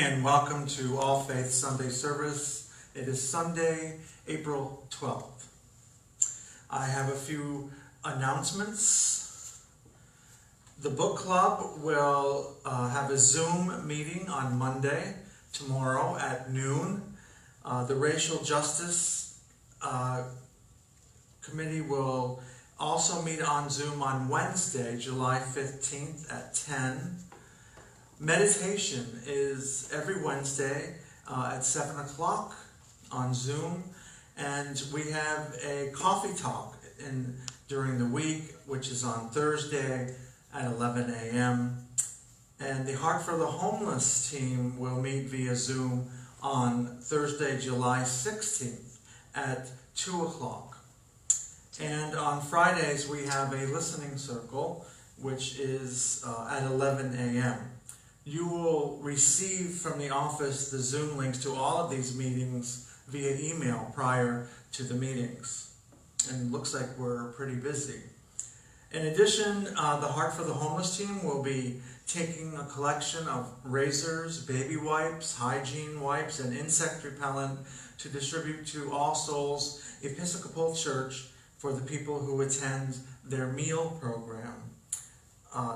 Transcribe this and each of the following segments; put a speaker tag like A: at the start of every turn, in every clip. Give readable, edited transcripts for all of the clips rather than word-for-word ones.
A: and welcome to All Faith Sunday service. It is Sunday, April 12th. I have a few announcements. The book club will have a Zoom meeting on Monday, tomorrow at noon. The Racial Justice Committee will also meet on Zoom on Wednesday, July 15th at 10. Meditation is every Wednesday at 7 o'clock on Zoom, and we have a coffee talk during the week, which is on Thursday at 11 a.m. And the Heart for the Homeless team will meet via Zoom on Thursday, July 16th at 2 o'clock. And on Fridays, we have a listening circle, which is at 11 a.m. You will receive from the office the Zoom links to all of these meetings via email prior to the meetings. And it looks like we're pretty busy. In addition, the Heart for the Homeless team will be taking a collection of razors, baby wipes, hygiene wipes, and insect repellent to distribute to All Souls Episcopal Church for the people who attend their meal program.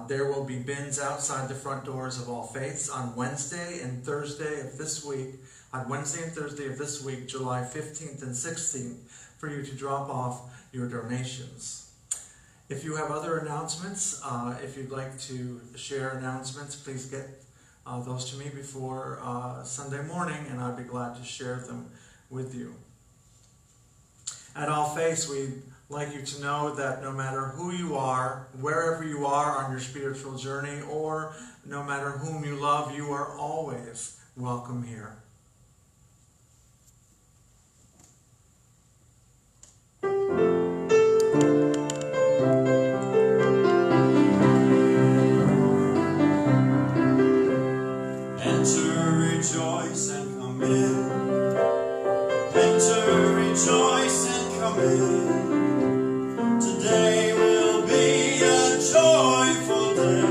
A: There will be bins outside the front doors of All Faiths on Wednesday and Thursday of this week, July 15th and 16th, for you to drop off your donations. If you have other announcements, if you'd like to share announcements, please get those to me before Sunday morning, and I'd be glad to share them with you. At All Faiths, we'd like you to know that no matter who you are, wherever you are on your spiritual journey, or no matter whom you love, you are always welcome here.
B: Enter, rejoice, and come in. Enter, rejoice, and come in. Today will be a joyful day.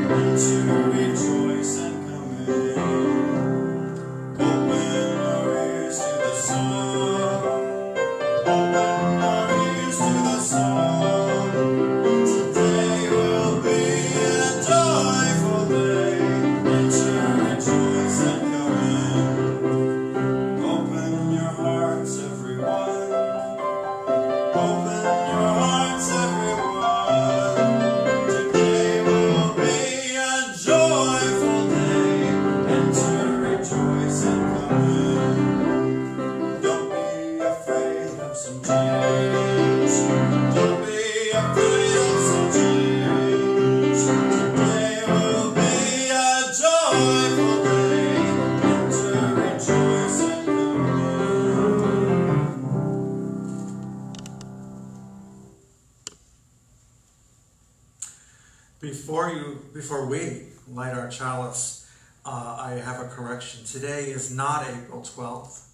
B: Enter, rejoice, and come in. Open your ears to the song. Open your ears to the song. Today will be a joyful day. Enter, rejoice, and come in. Open your hearts, everyone. Open your hearts, everyone. Today will be a joyful day. Enter, rejoice, and come in. Don't be afraid of some change. Don't be afraid of some change. Today will be a joyful day. Enter, rejoice, and come in.
A: Before we light our chalice, I have a correction. Today is not April 12th.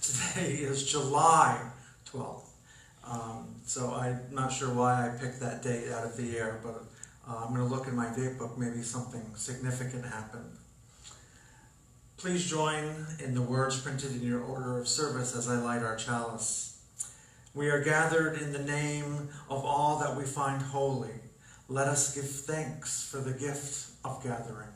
A: Today is July 12th. So I'm not sure why I picked that date out of the air, but I'm going to look in my date book. Maybe something significant happened. Please join in the words printed in your order of service as I light our chalice. We are gathered in the name of all that we find holy. Let us give thanks for the gift of gathering.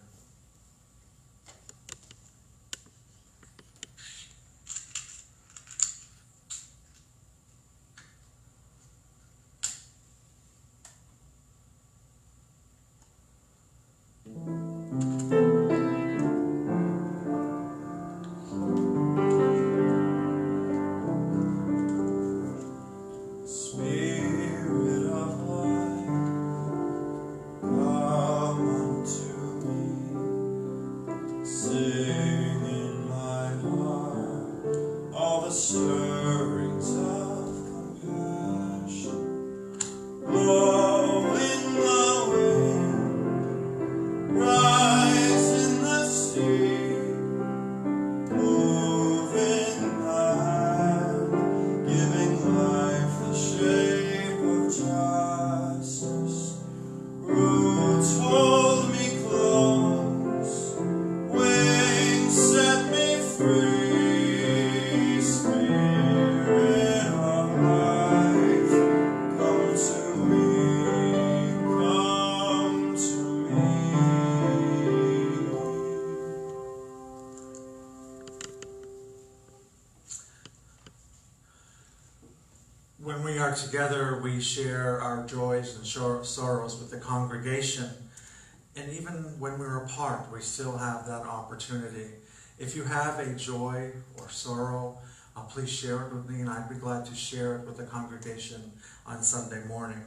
B: Spirit of life, come unto me. Sing in my heart all the stirrings of compassion. Blow in the wind, rise in the sea, move in the hand, giving life the shape of justice. Roots hold me close, wings free spirit of life, come to me, come to me.
A: When we are together, we share our joys and sorrows with the congregation. And even when we're apart, we still have that opportunity. If you have a joy or sorrow, please share it with me, and I'd be glad to share it with the congregation on Sunday morning.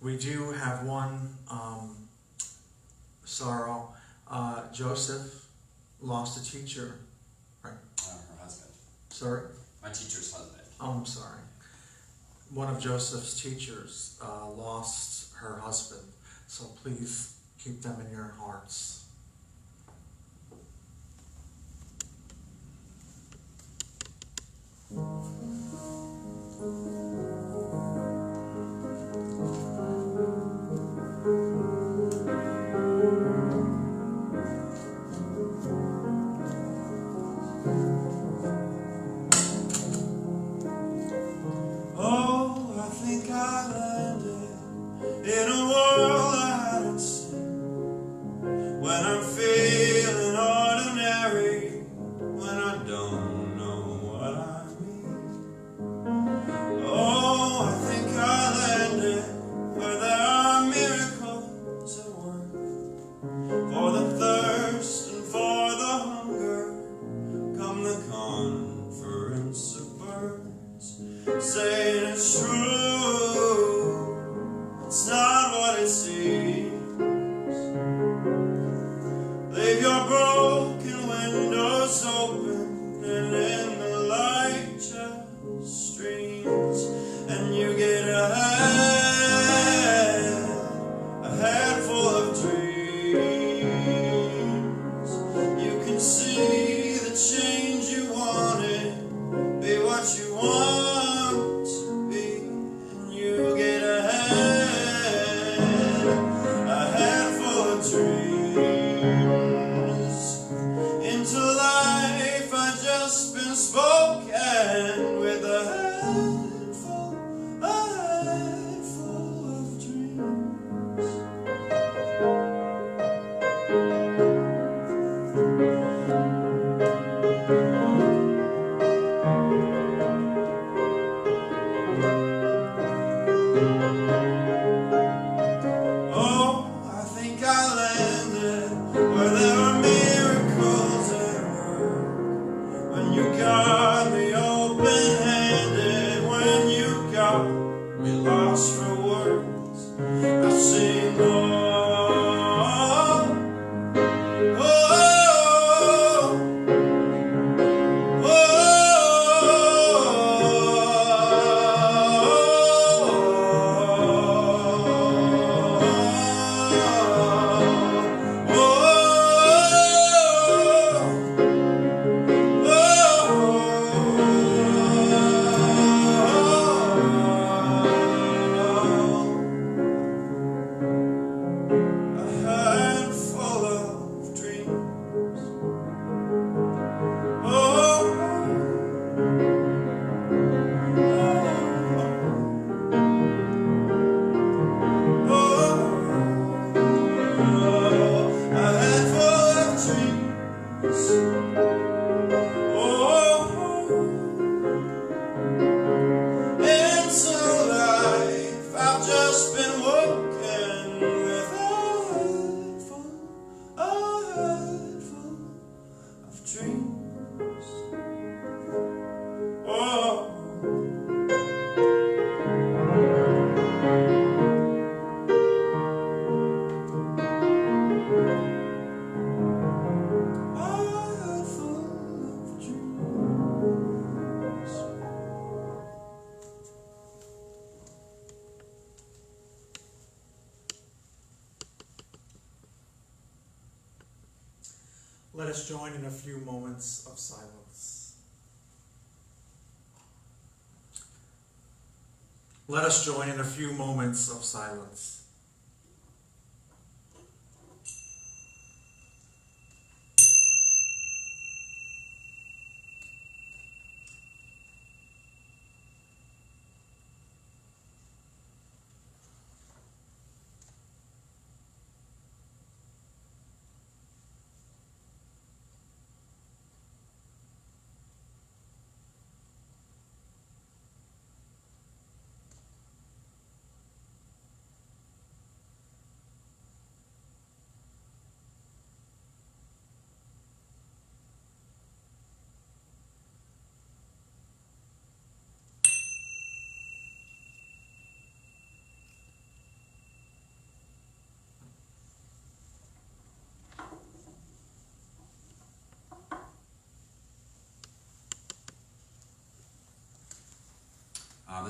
A: We do have one sorrow. Joseph lost a teacher. Right?
C: Her husband.
A: Sorry?
C: My teacher's husband.
A: Oh, I'm sorry. One of Joseph's teachers lost her husband, so please keep them in your hearts.
B: Oh, I think I landed in a world I hadn't seen. When I'm feeling ordinary, when I don't know what I mean. Oh, I think I landed where there are miracles at work. For the thirst and for the hunger, come the conference of birds, saying it's true, it's not what it seems. Leave your broken windows open, and in the light just streams, and you get a head full of dreams. You can see the change you wanted, be what you want to be, and you get a head full of dreams. Into life I just been spoken with a head full of dreams. Oh, I think I landed where there are miracles at work. When you got me open-handed, when you got me lost for words, I sing, oh, oh, oh, a head full of dreams. Oh, a head full of dreams. Oh, into life I've just been woken with a head full of dreams. Oh, a head full of dreams.
A: Let us join in a few moments of silence. Let us join in a few moments of silence.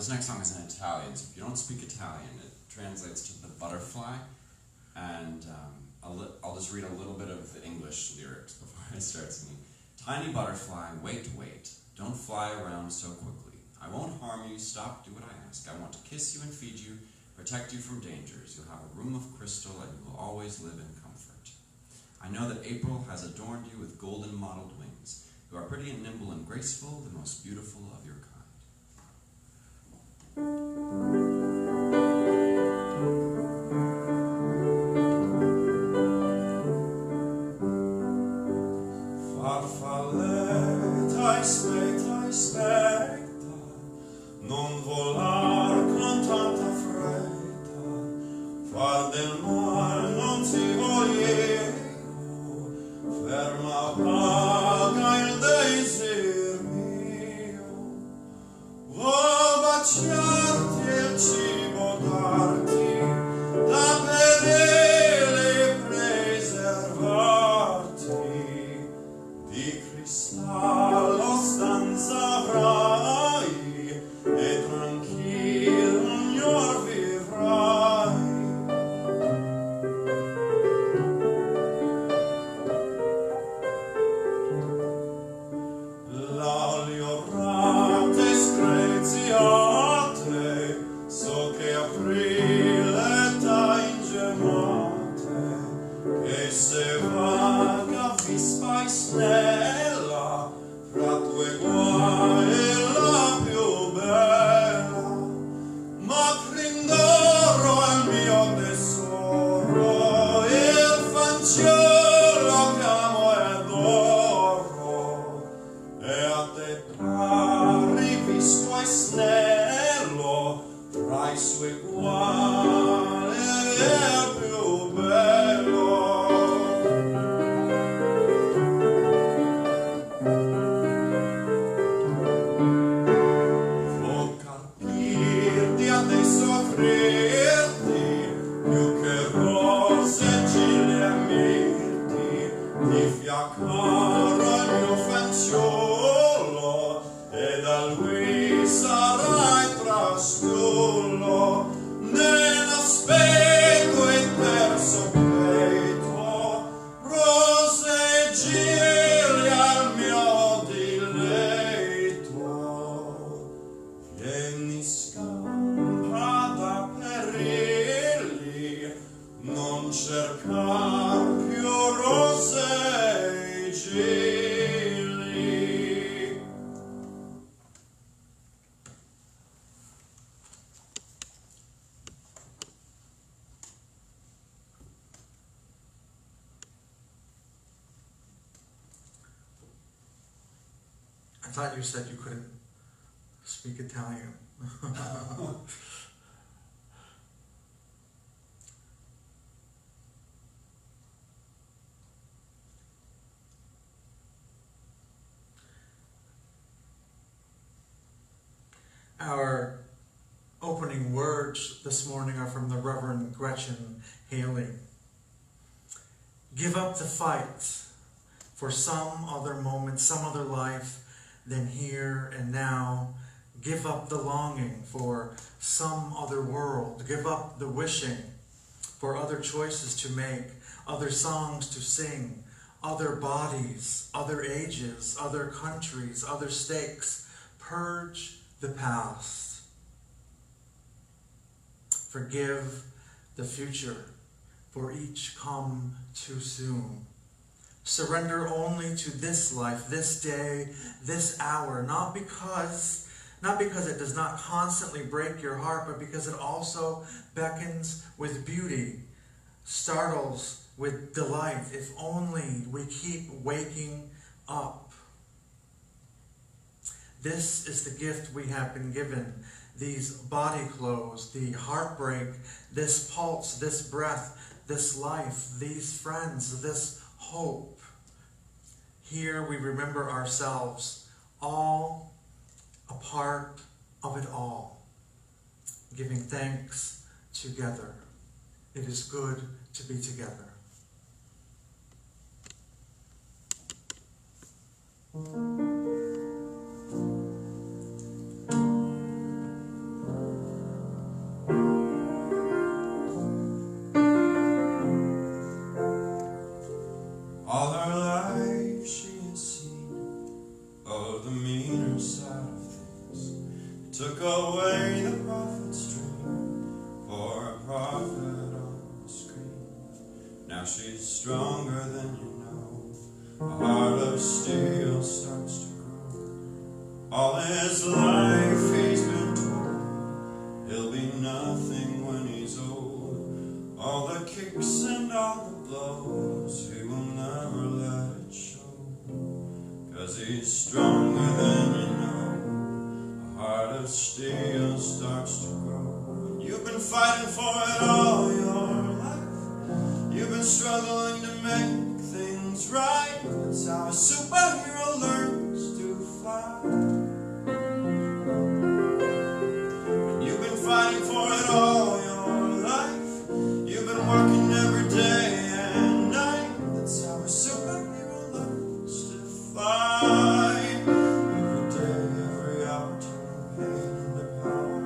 C: this next song is in Italian, so if you don't speak Italian, it translates to the butterfly, and I'll just read a little bit of the English lyrics before I start singing. Tiny butterfly, wait, wait, don't fly around so quickly. I won't harm you, stop, do what I ask. I want to kiss you and feed you, protect you from dangers. You'll have a room of crystal and you will always live in comfort. I know that April has adorned you with golden mottled wings. You are pretty and nimble and graceful, the most beautiful of your kind.
B: Farfalletta, aspetta, non volar con tanta fretta, far del mal non ti voglio, ferma paga il desir mio, vuol baciarti e il cibo darti, da pedele preservarti, di cristallo stanza avrai, e tranquillo ognor vivrai. L'olio rate screziate, so che aprile t'ha ingemate, che se vaga vispa e snella, fra due guai è la più bella, ma Crindoro è il mio tesoro, il fanciullo che amo e adoro, e a te pari vispo e snello, tra i suoi guai è il più bello. Adesso offrirti più che rose, gille e mirti, di fiaccare il mio fanciullo, e da lui sarai trastullo, nello specchio il terzo peito, rose e gille al mio dileito. Vieni scampa da perilli, non cercar più rose e gilli.
A: I thought you said you couldn't speak Italian. Our opening words this morning are from the Reverend Gretchen Haley. Give up the fight for some other moment, some other life than here and now. Give up the longing for some other world. Give up the wishing for other choices to make, other songs to sing, other bodies, other ages, other countries, other stakes. Purge the past. Forgive the future, for each come too soon. Surrender only to this life, this day, this hour, not because it does not constantly break your heart, but because it also beckons with beauty, startles with delight, if only we keep waking up. This is the gift we have been given, these body clothes, the heartbreak, this pulse, this breath, this life, these friends, this hope. Here we remember ourselves, all a part of it all, giving thanks together. It is good to be together.
B: took away the prophet's dream for a prophet on the screen. Now she's stronger than you know. A heart of steel starts to grow. All his life he's been told he'll be nothing when he's old. All the kicks and all the blows, he will never let it show. 'Cause he's stronger than you know. A heart of steel starts to grow. You've been fighting for it all your life. You've been struggling to make things right. That's how a superhero learns to fly. And you've been fighting for it all your life. You've been working every day and night. That's how a superhero learns to fly. Every day, every hour, turning pain into power.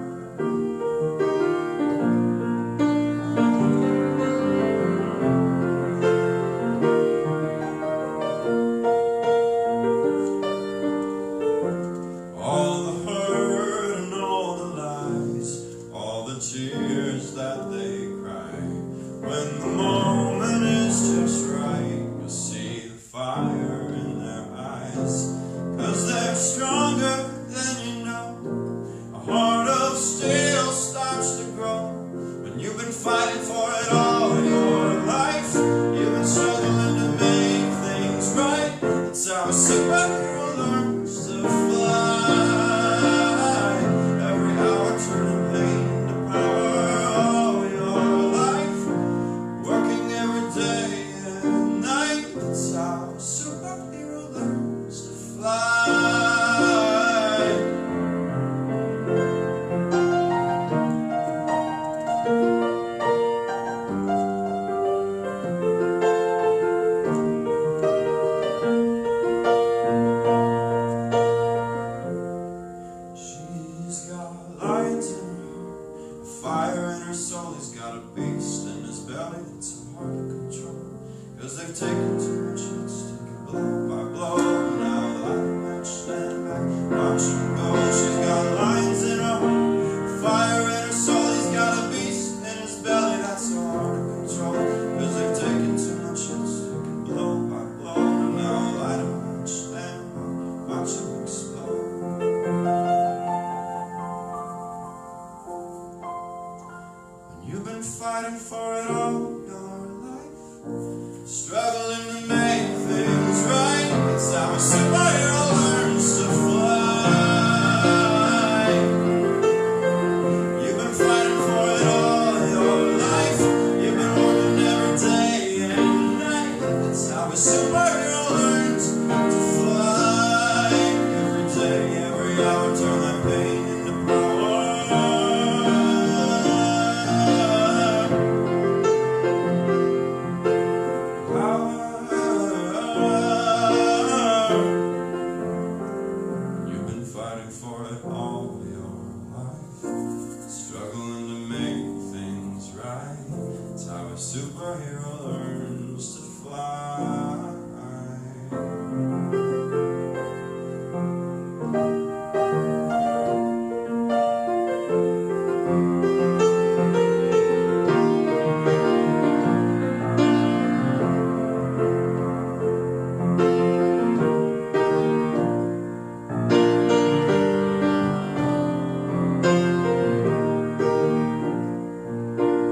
B: All the hurt and all the lies, all the tears that they cry. When the moment is just right, you'll see the fire in their eyes. 'Cause they're stronger than you know. A heart of steel starts to grow. When you've been fighting for it all your life, you've been struggling to make things right. That's how a superhero learns to fly. Every hour turning pain to power. All your life, working every day and night. That's how a superhero learns to fly. She's got lions in her heart, a fire in her soul. He's got a beast in his belly that's so hard to control. 'Cause they've taken too much hits, taken blow by blow. Now like a match, stand back, watch him go. She's got lions in her heart, a fire in her soul. He's got a beast in his belly that's so hard to control. 'Cause they've taken too much hits, taken blow by blow. Now light a match, stand back, watch him explode. You've been fighting for it all your life, struggling to make things right. It's how a superhero learns to fly. You've been fighting for it all your life. You've been working every day and night. It's how a superhero learns to fly. Every day, every hour, turn that pain into power. You've been fighting for it all your life, struggling to make things right. It's how a superhero learns to fly.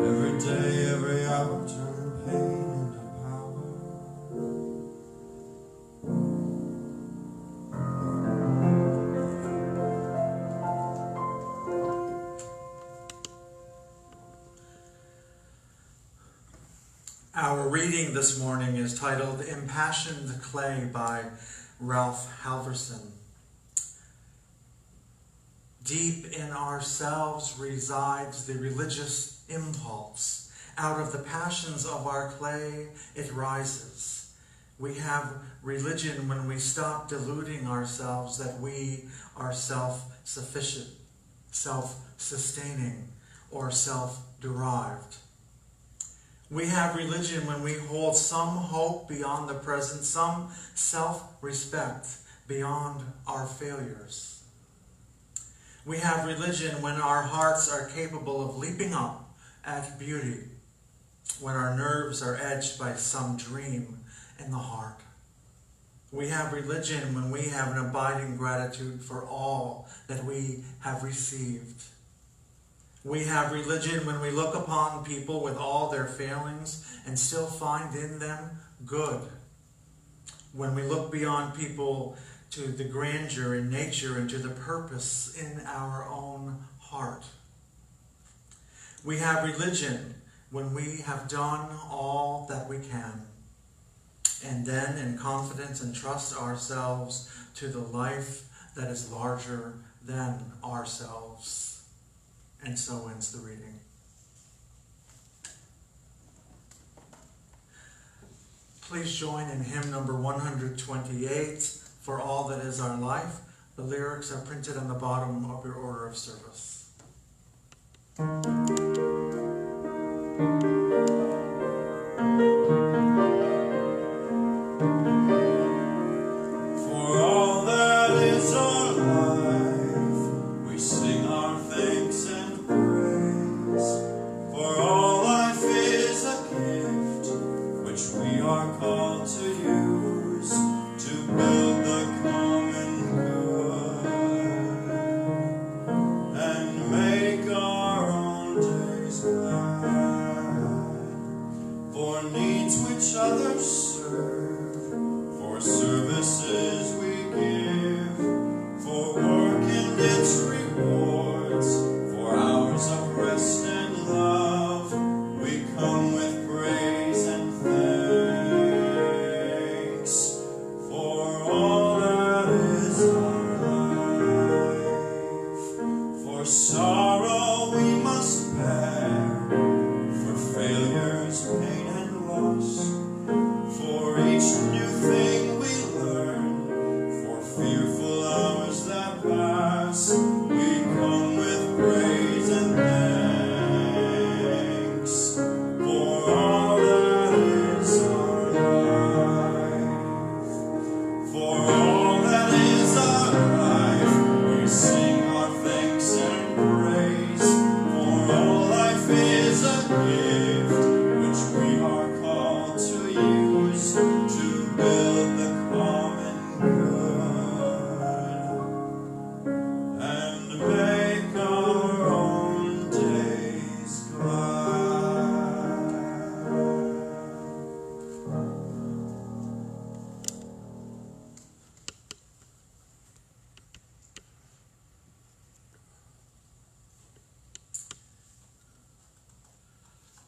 B: Every day, every hour, turning pain into power.
A: Our reading this morning is titled Impassioned Clay by Ralph Halverson. Deep in ourselves resides the religious impulse. Out of the passions of our clay, it rises. We have religion when we stop deluding ourselves that we are self-sufficient, self-sustaining, or self-derived. We have religion when we hold some hope beyond the present, some self-respect beyond our failures. We have religion when our hearts are capable of leaping up at beauty, when our nerves are edged by some dream in the heart. We have religion when we have an abiding gratitude for all that we have received. We have religion when we look upon people with all their failings and still find in them good. When we look beyond people to the grandeur in nature and to the purpose in our own heart. We have religion when we have done all that we can, and then in confidence entrust ourselves to the life that is larger than ourselves. And so ends the reading. Please join in hymn number 128, For All That Is Our Life. The lyrics are printed on the bottom of your order of service.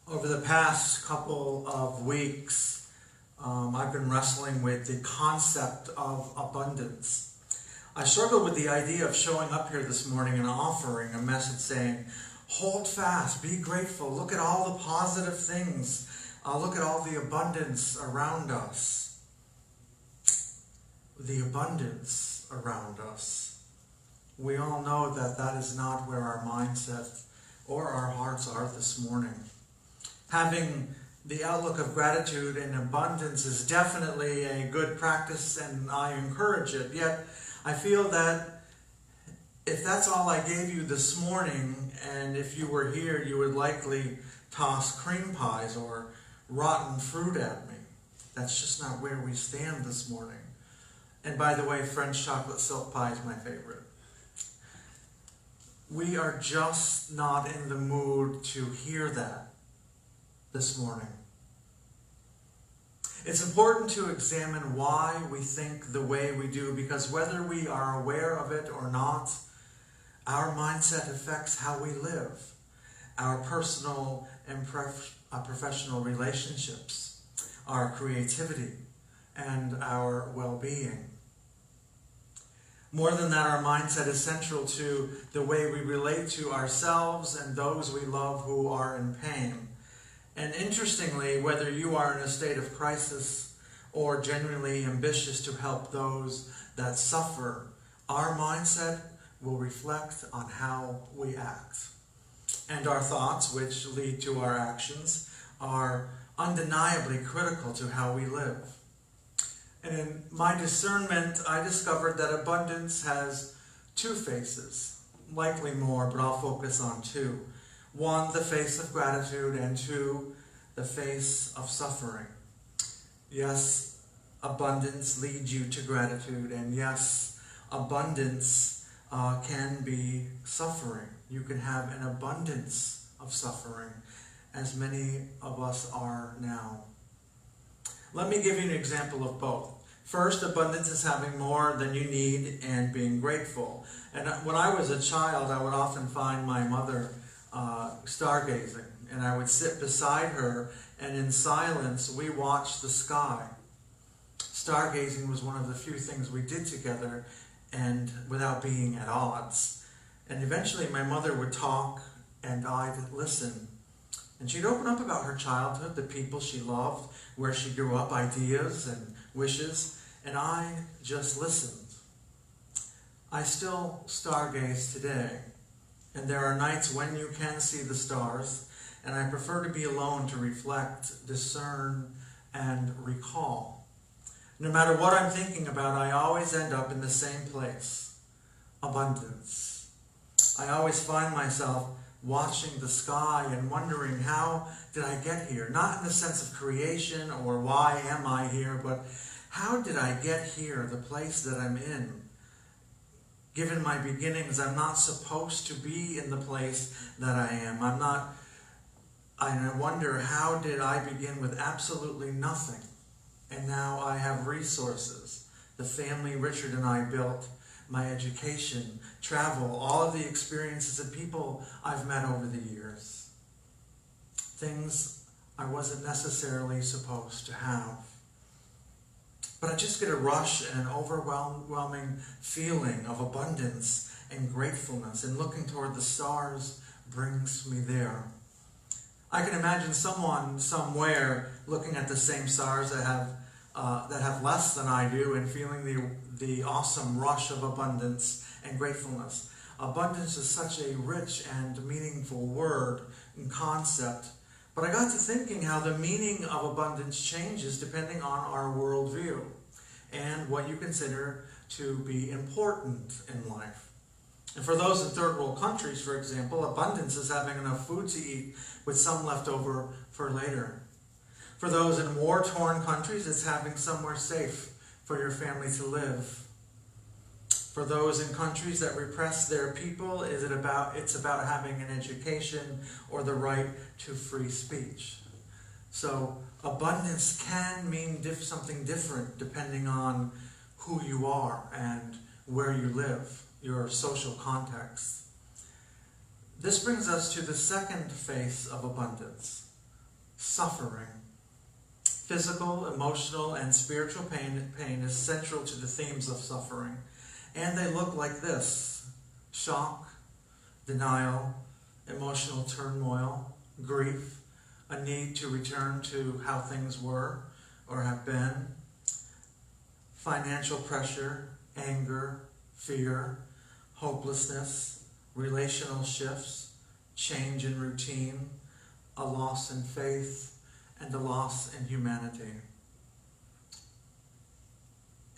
A: Over the past couple of weeks, I've been wrestling with the concept of abundance. I struggled with the idea of showing up here this morning and offering a message saying, hold fast, be grateful, look at all the positive things, look at all the abundance around us. The abundance around us. We all know that that is not where our mindset or our hearts are this morning. Having the outlook of gratitude and abundance is definitely a good practice, and I encourage it. Yet, I feel that if that's all I gave you this morning, and if you were here, you would likely toss cream pies or rotten fruit at me. That's just not where we stand this morning. And by the way, French chocolate silk pie is my favorite. We are just not in the mood to hear that this morning. It's important to examine why we think the way we do, because whether we are aware of it or not, our mindset affects how we live, our personal and professional relationships, our creativity, and our well-being. More than that, our mindset is central to the way we relate to ourselves and those we love who are in pain. And interestingly, whether you are in a state of crisis or genuinely ambitious to help those that suffer, our mindset will reflect on how we act. And our thoughts, which lead to our actions, are undeniably critical to how we live. And in my discernment, I discovered that abundance has two faces. likely more, but I'll focus on two. One, the face of gratitude, and two, the face of suffering. Yes, abundance leads you to gratitude, and yes, abundance can be suffering. You can have an abundance of suffering, as many of us are now. Let me give you an example of both. First, abundance is having more than you need and being grateful. And when I was a child, I would often find my mother stargazing, and I would sit beside her, and in silence we watched the sky. Stargazing was one of the few things we did together, and without being at odds. And eventually my mother would talk, and I'd listen. And she'd open up about her childhood, the people she loved, where she grew up, ideas and wishes, and I just listened. I still stargaze today, and there are nights when you can see the stars, and I prefer to be alone to reflect, discern, and recall. No matter what I'm thinking about, I always end up in the same place: abundance. I always find myself watching the sky and wondering, how did I get here? Not in the sense of creation or why am I here, but how did I get here, the place that I'm in? Given my beginnings, I'm not supposed to be in the place that I am. I wonder, how did I begin with absolutely nothing? And now I have resources. The family Richard and I built, my education, travel, all of the experiences and people I've met over the years. Things I wasn't necessarily supposed to have. But I just get a rush and an overwhelming feeling of abundance and gratefulness, and looking toward the stars brings me there. I can imagine someone somewhere looking at the same stars that have less than I do, and feeling the awesome rush of abundance and gratefulness. Abundance is such a rich and meaningful word and concept, but I got to thinking how the meaning of abundance changes depending on our worldview and what you consider to be important in life. And for those in third world countries, for example, abundance is having enough food to eat with some left over for later. For those in war-torn countries, it's having somewhere safe for your family to live. For those in countries that repress their people, it's about having an education or the right to free speech. So abundance can mean something different depending on who you are and where you live, your social context. This brings us to the second face of abundance: suffering. Physical, emotional, and spiritual pain is central to the themes of suffering. And they look like this: shock, denial, emotional turmoil, grief, a need to return to how things were or have been, financial pressure, anger, fear, hopelessness, relational shifts, change in routine, a loss in faith, and a loss in humanity.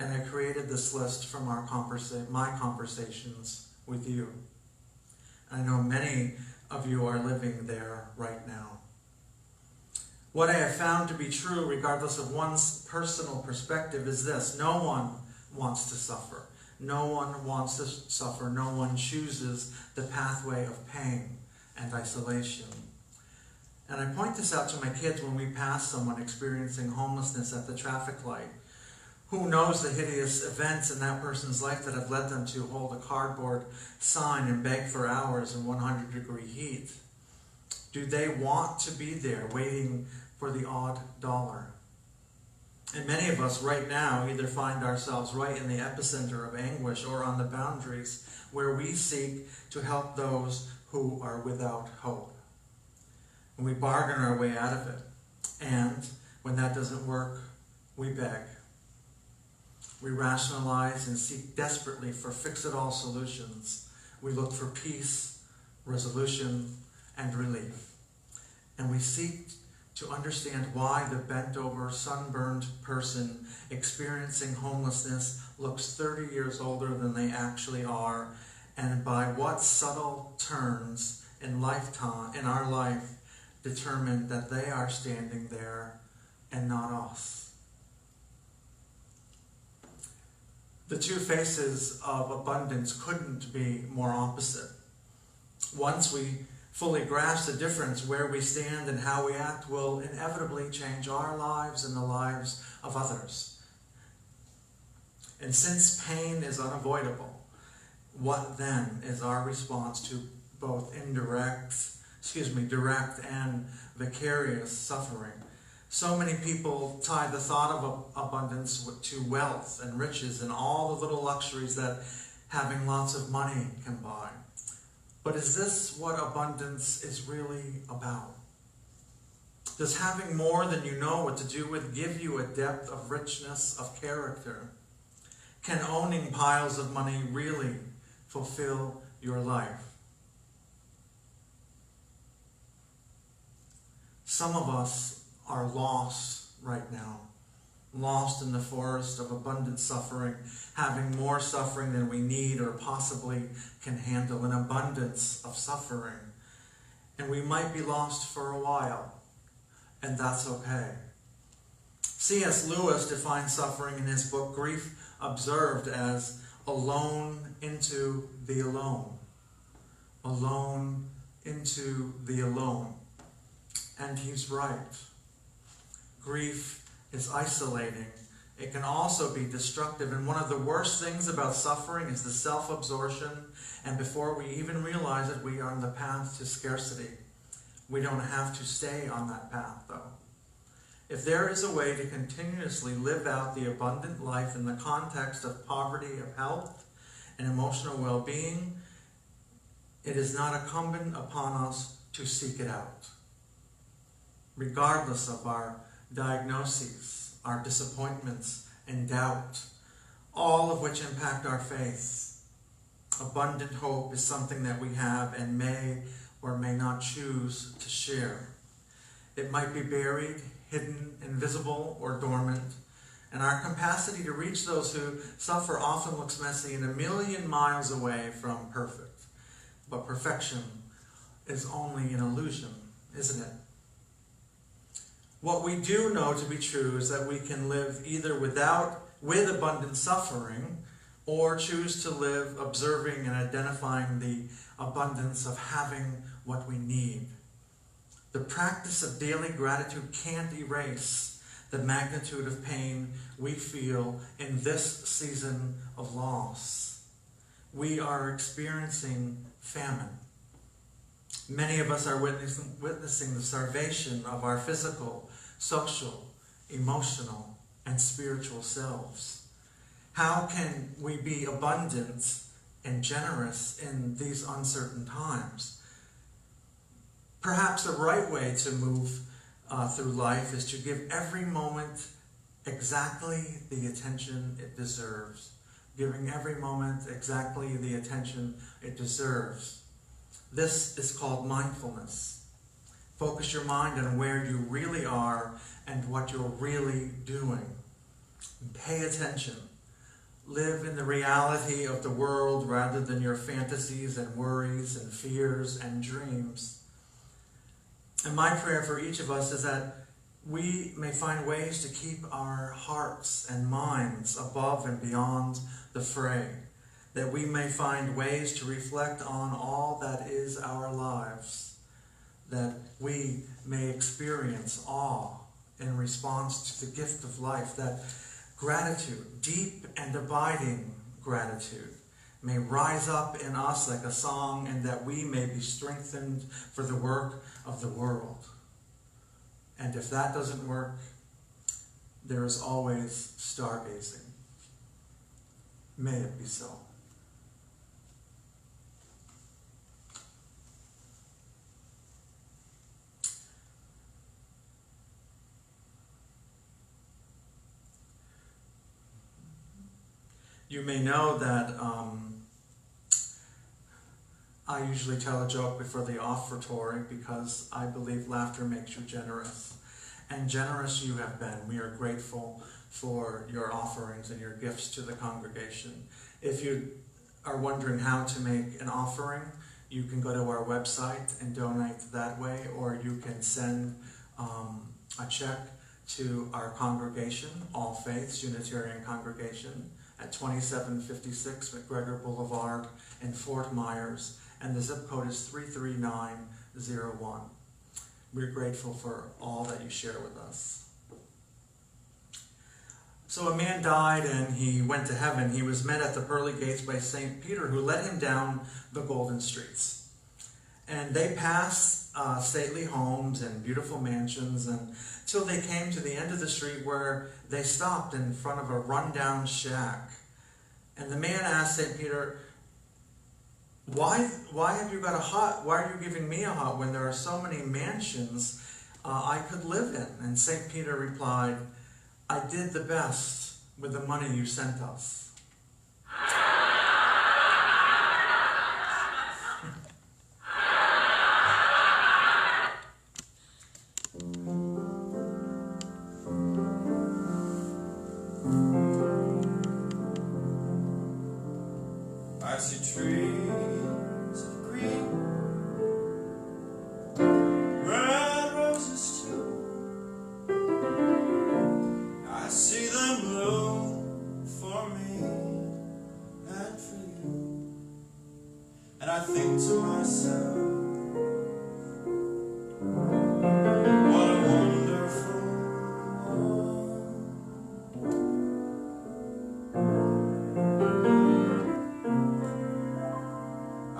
A: And I created this list from my conversations with you. I know many of you are living there right now. What I have found to be true, regardless of one's personal perspective, is this: no one wants to suffer. No one wants to suffer. No one chooses the pathway of pain and isolation. And I point this out to my kids when we pass someone experiencing homelessness at the traffic light. Who knows the hideous events in that person's life that have led them to hold a cardboard sign and beg for hours in 100-degree heat? Do they want to be there waiting for the odd dollar? And many of us right now either find ourselves right in the epicenter of anguish or on the boundaries where we seek to help those who are without hope. And we bargain our way out of it. And when that doesn't work, we beg. We rationalize and seek desperately for fix-it-all solutions. We look for peace, resolution, and relief. And we seek to understand why the bent-over, sunburned person experiencing homelessness looks 30 years older than they actually are, and by what subtle turns in our life determine that they are standing there and not us. The two faces of abundance couldn't be more opposite. Once we fully grasp the difference, where we stand and how we act will inevitably change our lives and the lives of others. And since pain is unavoidable, what then is our response to both direct and vicarious suffering? So many people tie the thought of abundance to wealth and riches and all the little luxuries that having lots of money can buy. But is this what abundance is really about? Does having more than you know what to do with give you a depth of richness of character? Can owning piles of money really fulfill your life? Some of us are lost right now, lost in the forest of abundant suffering, having more suffering than we need or possibly can handle, an abundance of suffering. And we might be lost for a while, and that's okay. C.S. Lewis defines suffering in his book Grief Observed as alone into the alone. Alone into the alone. And he's right. Grief is isolating. It can also be destructive. And one of the worst things about suffering is the self-absorption. And before we even realize it, we are on the path to scarcity. We don't have to stay on that path, though. If there is a way to continuously live out the abundant life in the context of poverty of health and emotional well-being, it is not incumbent upon us to seek it out. Regardless of our diagnoses, our disappointments and doubt, all of which impact our faith, abundant hope is something that we have and may or may not choose to share. It might be buried, hidden, invisible, or dormant, and our capacity to reach those who suffer often looks messy and a million miles away from perfect. But perfection is only an illusion, isn't it? What we do know to be true is that we can live either with abundant suffering, or choose to live observing and identifying the abundance of having what we need. The practice of daily gratitude can't erase the magnitude of pain we feel in this season of loss. We are experiencing famine. Many of us are witnessing the starvation of our physical, social, emotional, and spiritual selves. How can we be abundant and generous in these uncertain times? Perhaps the right way to move through life is to give every moment exactly the attention it deserves. Giving every moment exactly the attention it deserves. This is called mindfulness. Focus your mind on where you really are and what you're really doing. Pay attention. Live in the reality of the world rather than your fantasies and worries and fears and dreams. And my prayer for each of us is that we may find ways to keep our hearts and minds above and beyond the fray. That we may find ways to reflect on all that is our lives. That we may experience awe in response to the gift of life. That gratitude, deep and abiding gratitude, may rise up in us like a song, and that we may be strengthened for the work of the world. And if that doesn't work, there is always stargazing. May it be so. You may know that I usually tell a joke before the offertory because I believe laughter makes you generous. And generous you have been. We are grateful for your offerings and your gifts to the congregation. If you are wondering how to make an offering, you can go to our website and donate that way, or you can send a check to our congregation, All Faiths Unitarian Congregation, at 2756 McGregor Boulevard in Fort Myers, and the zip code is 33901. We're grateful for all that you share with us. So a man died and he went to heaven. He was met at the pearly gates by St. Peter, who led him down the golden streets. And they passed stately homes and beautiful mansions until they came to the end of the street, where they stopped in front of a rundown shack. And the man asked St. Peter, why have you got a hut? Why are you giving me a hut when there are so many mansions I could live in? And St. Peter replied, I did the best with the money you sent us.
B: I see trees of green, red roses too. I see them bloom for me and for you. And I think to myself, what a wonderful world.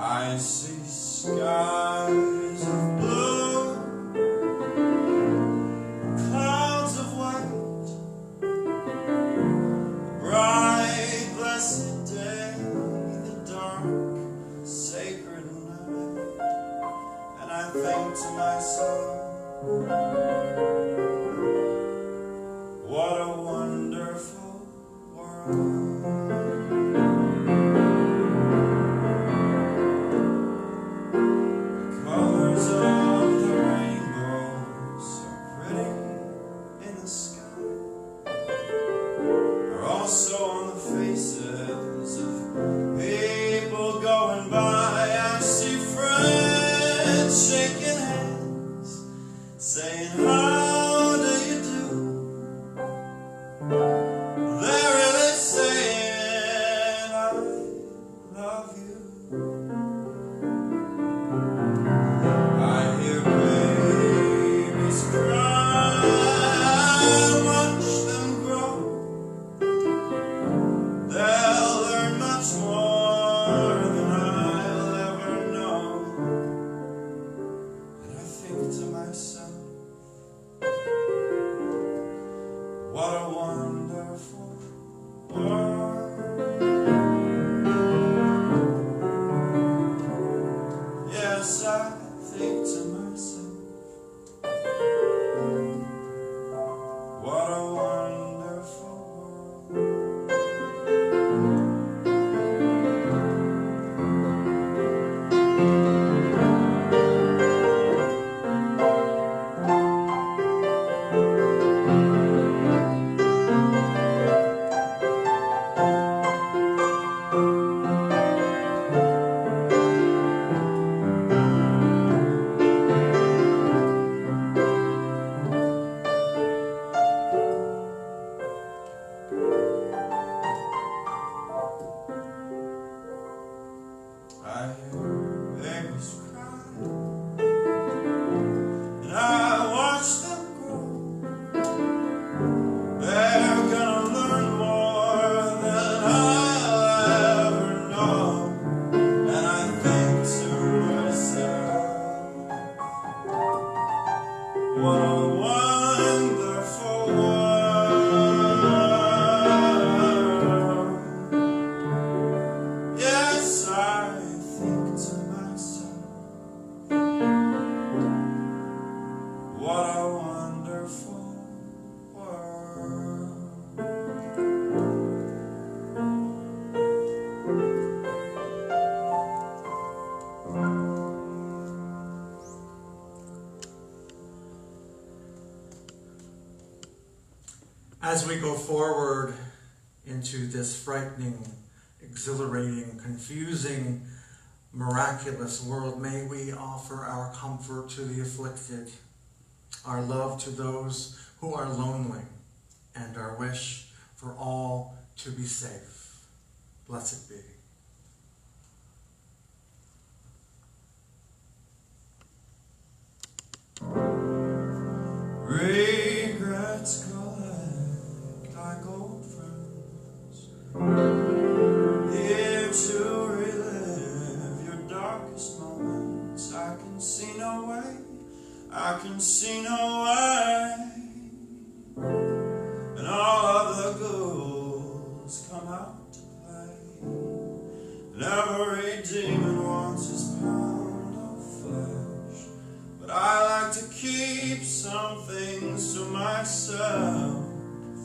B: I see skies of blue, clouds of white, bright, blessed day, the dark, sacred night. And I think to myself, what a wonderful world. Colors of the rainbow, so pretty in the sky, are also on the faces of people going by. I see friends shaking hands, saying, how do you do? They're really saying, I love you. I hear babies cry, watch them grow. They'll learn much more than I'll ever know. And I think to myself, what a wonderful world. Yes, I think to myself, what a wonderful world. I hear babies cry, and I watch them grow. They're gonna learn more than I'll ever know. And I think to myself, what a wonderful world. Yes, I think to myself, what a wonderful world.
A: As we go forward into this frightening exhilarating, confusing, miraculous world, may we offer our comfort to the afflicted, our love to those who are lonely, and our wish for all to be safe. Blessed be.
B: Regrets collect like old friends, here to relive your darkest moments. I can see no way, I can see no way, and all of the ghouls come out to play, and every demon wants his pound of flesh. But I like to keep some things to myself.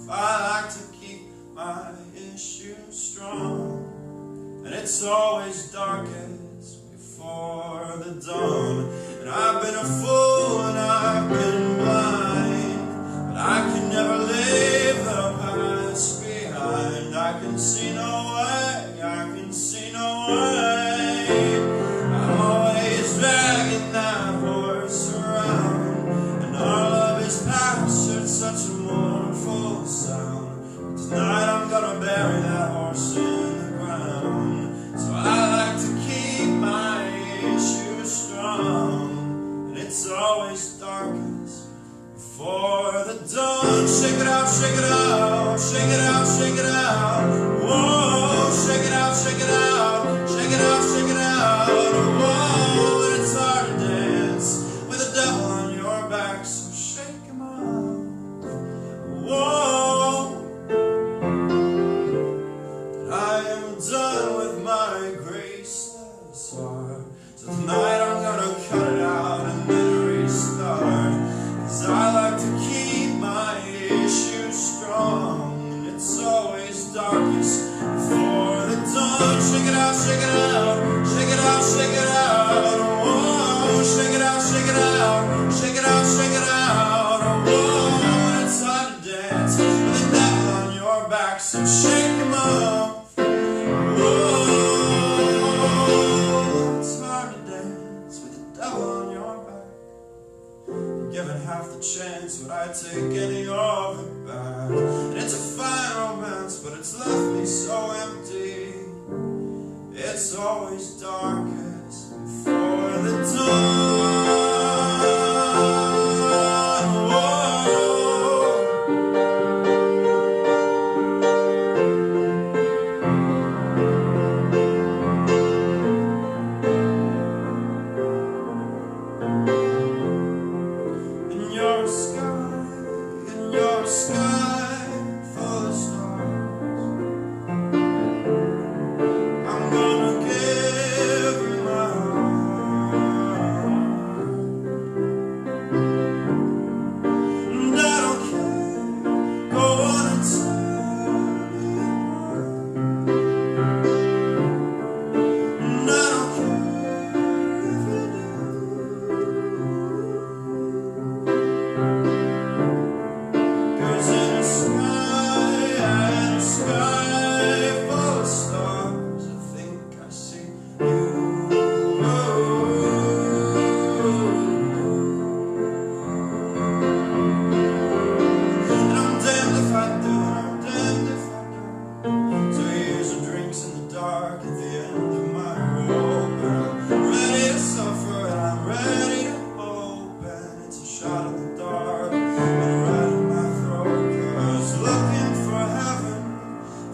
B: I like to keep my issues strong, and it's always darkest before the dawn. And I've been a fool and I've been blind, but I can never leave the past behind. I can see no way, I can see no way. I'm always dragging that horse around, and our love is pastured such a mournful sound. Tonight I'm gonna bury that horse in the ground. So I like to keep my issues strong, and it's always darkest before the dawn. Shake it out, shake it out, shake it out, shake it out. Whoa, shake it out, shake it out, shake it out, shake it out. Whoa, and it's hard to dance with the devil on your back, so shake him out. Whoa, I am done with my graceless heart, so tonight I'm gonna cut it out and then restart. 'Cause I like to keep my issues strong, and it's always darkest before the dawn. Shake it out, shake it out, shake it out, shake it out. Whoa, shake it out, shake it out, shake it out, shake it out. Whoa, it's hard to dance with the devil on your back, so shake him up. Whoa, it's hard to dance with the devil on your back. Given half the chance, would I take any of it back? And it's a fine romance, but it's left me so empty. It's always darkest before the dawn. Whoa. In your sky full of stars, I'm gonna give you my heart. And I don't care, go on and tell me why. And I don't care if you do. 'Cause in a sky full of stars, I think I see you. And I'm damned if I do, and I'm damned if I don't. So here's some drinks in the dark at the end of my rope. And I'm ready to suffer, and I'm ready to hope. And it's a shot in the dark, and right in my throat. 'Cause looking for heaven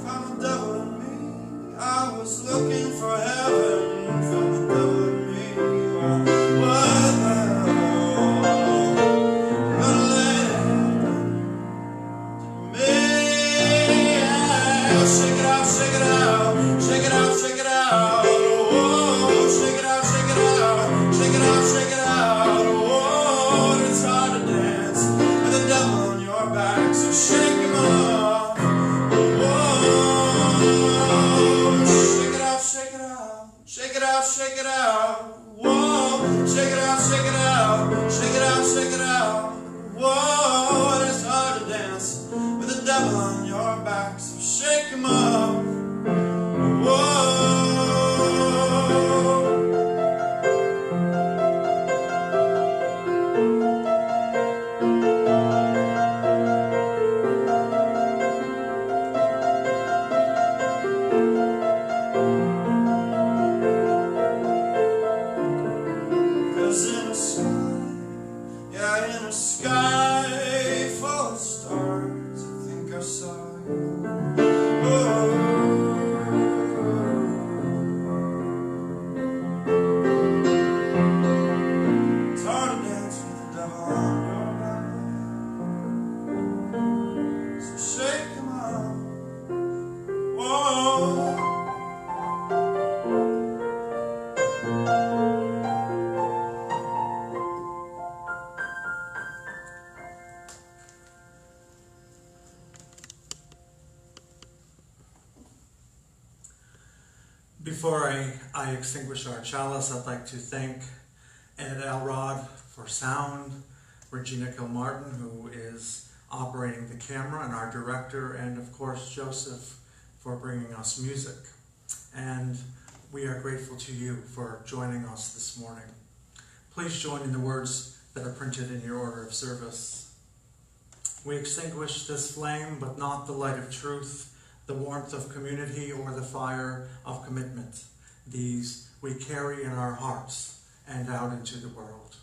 B: found the devil in me. I was looking for heaven, found the devil in me. Well, what the hell? Gonna let it happen to me. Shake it out, shake it out, shake it out, shake it out. Whoa, shake it out, shake it out, shake it out, shake it out. Whoa, and it's hard to dance with the devil on your back, so shake him up. Whoa, shake it out, shake it out, shake it out, shake it out. Whoa, shake it out, shake it out, shake it out, shake it out. Whoa, and it's hard to dance with the devil on your back, so shake him up. Cause in a sky, yeah, in a sky full of stars, I think I saw you. It's hard to dance with the devil on your back, so shake him out. Whoa.
A: Before I extinguish our chalice, I'd like to thank Ed Elrod for sound, Regina Kilmartin, who is operating the camera, and our director, and of course Joseph for bringing us music. And we are grateful to you for joining us this morning. Please join in the words that are printed in your order of service. We extinguish this flame, but not the light of truth, the warmth of community, or the fire of commitment. These we carry in our hearts and out into the world.